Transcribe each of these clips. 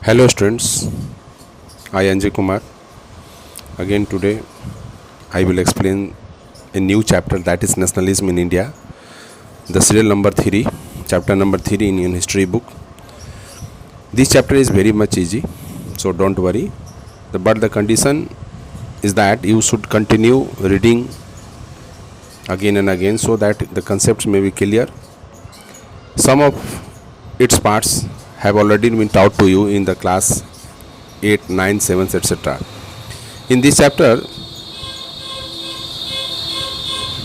Hello students, I Anjay Kumar. Again today I will explain a new chapter, that is nationalism in India. The serial number 3, chapter number 3 in your history book. This chapter is very much easy, so don't worry. But the condition is that you should continue reading again and again so that the concepts may be clear. Some of its parts have already been taught to you in the class 8, 9, 7, etc. In this chapter,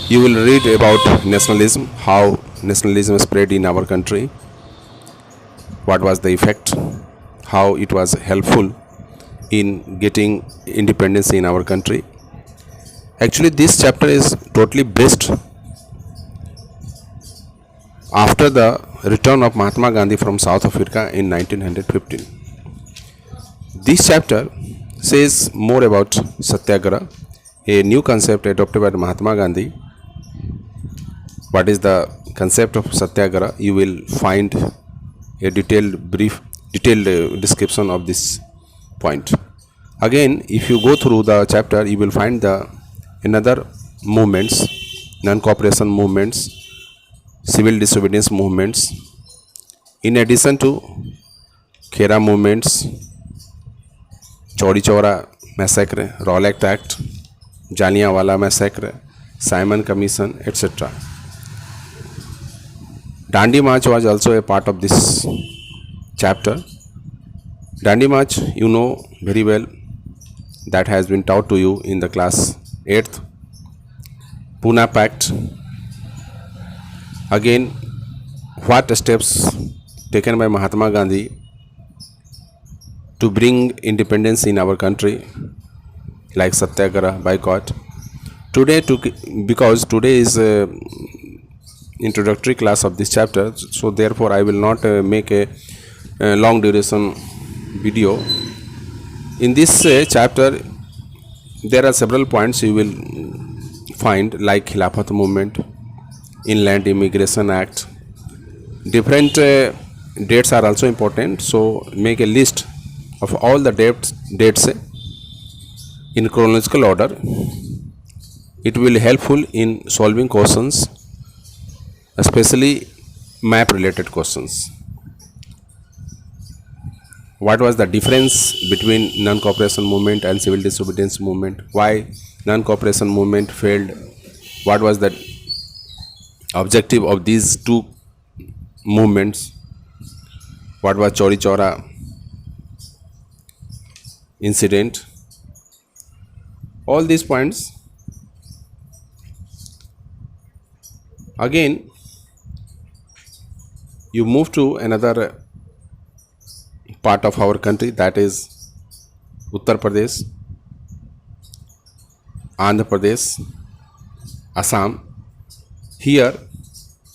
you will read about nationalism, how nationalism spread in our country, what was the effect, how it was helpful in getting independence in our country. Actually, this chapter is totally based after the return of Mahatma Gandhi from South Africa in 1915. This chapter says more about Satyagraha, a new concept adopted by Mahatma Gandhi. What is the concept of Satyagraha? You will find a detailed description of this point. Again, if you go through the chapter, you will find the another movements, non-cooperation movements, civil disobedience movements, in addition to Khera movements, Chauri Chaura massacre, Rowlatt Act, Jallianwala massacre, Simon Commission, etc. Dandi March was also a part of this chapter. Dandi March, you know very well, that has been taught to you in the class 8th. Pune Pact. Again, what steps taken by Mahatma Gandhi to bring independence in our country, like Satyagraha, boycott. Today, because today is introductory class of this chapter, so therefore I will not make a long duration video. In this chapter, there are several points you will find, like Khilafat movement, Inland Immigration Act. Different dates are also important, so make a list of all the dates in chronological order. It will helpful in solving questions, especially map related questions. What was the difference between non-cooperation movement and civil disobedience movement? Why non-cooperation movement failed? What was the objective of these two movements? What was Chauri Chaura incident? All these points. Again, you move to another part of our country, that is Uttar Pradesh, Andhra Pradesh, Assam. Here,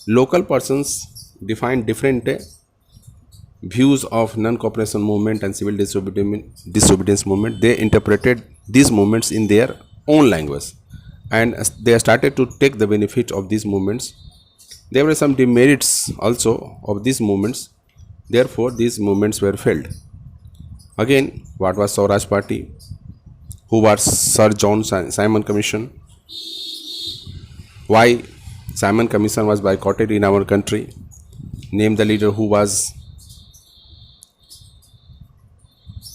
local persons define different views of non-cooperation movement and civil disobedience movement. They interpreted these movements in their own language, and they started to take the benefit of these movements. There were some demerits also of these movements. Therefore, these movements were failed. Again, what was Swaraj Party? Who was Sir John Simon Commission? Why Simon Commission was boycotted in our country? Name the leader who was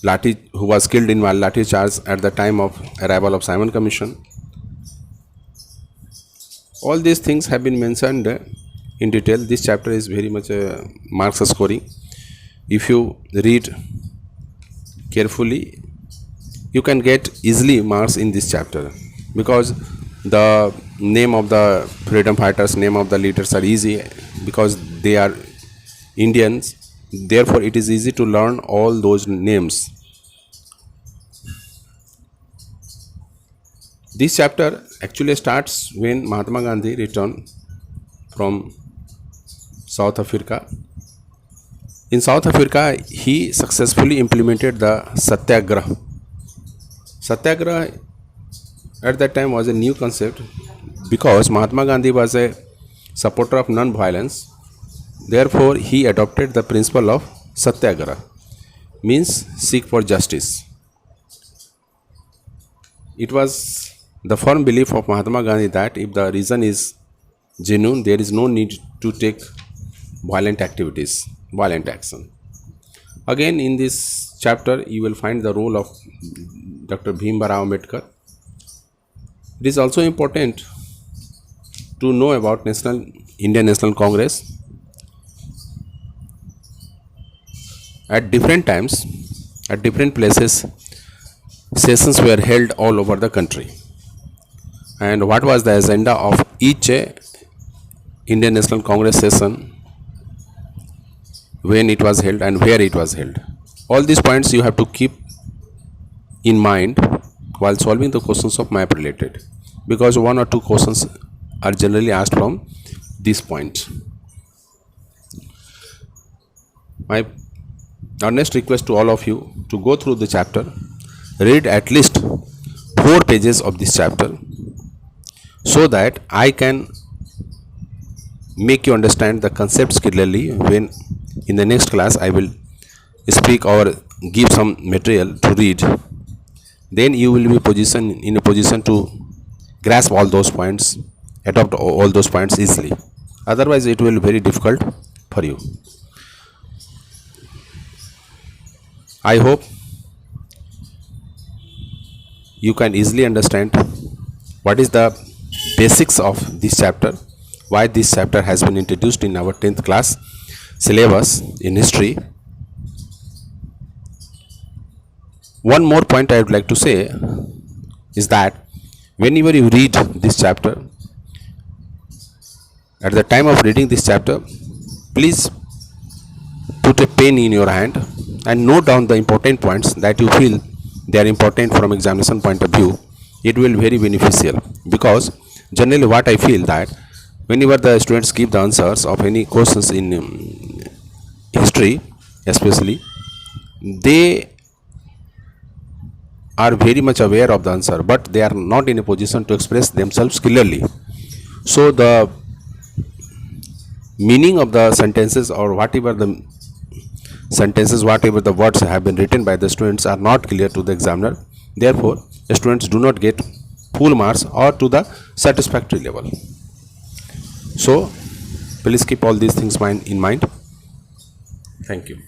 killed in Lathi charge at the time of arrival of Simon Commission. All these things have been mentioned in detail. This chapter is very much marks scoring. If you read carefully, you can get easily marks in this chapter, because the name of the freedom fighters, name of the leaders are easy because they are Indians. Therefore, it is easy to learn all those names. This chapter actually starts when Mahatma Gandhi returned from South Africa. In South Africa, he successfully implemented the Satyagraha. Satyagraha at that time was a new concept, because Mahatma Gandhi was a supporter of non-violence. Therefore, he adopted the principle of Satyagraha. means seek for justice. It was the firm belief of Mahatma Gandhi that if the reason is genuine, there is no need to take violent activities, violent action. Again, in this chapter, you will find the role of Dr. Bhim Rao Ambedkar. It is also important to know about Indian National Congress. At different times, at different places, sessions were held all over the country. And what was the agenda of each Indian National Congress session, when it was held and where it was held? All these points you have to keep in mind while solving the questions of map related, because one or two questions are generally asked from this point. My earnest request to all of you to go through the chapter, read at least 4 pages of this chapter, so that I can make you understand the concepts clearly when in the next class I will speak or give some material to read. Then you will be in a position to grasp all those points, adopt all those points easily. Otherwise it will be very difficult for you. I hope you can easily understand what is the basics of this chapter, why this chapter has been introduced in our 10th class syllabus in history. One more point I would like to say is that whenever you read this chapter, at the time of reading this chapter, please put a pen in your hand and note down the important points that you feel they are important from examination point of view. It will be very beneficial, because generally what I feel that whenever the students give the answers of any questions in history especially, they are very much aware of the answer, but they are not in a position to express themselves clearly. So the meaning of the sentences, or whatever the sentences, whatever the words have been written by the students, are not clear to the examiner. Therefore the students do not get full marks or to the satisfactory level. So please keep all these things in mind. Thank you.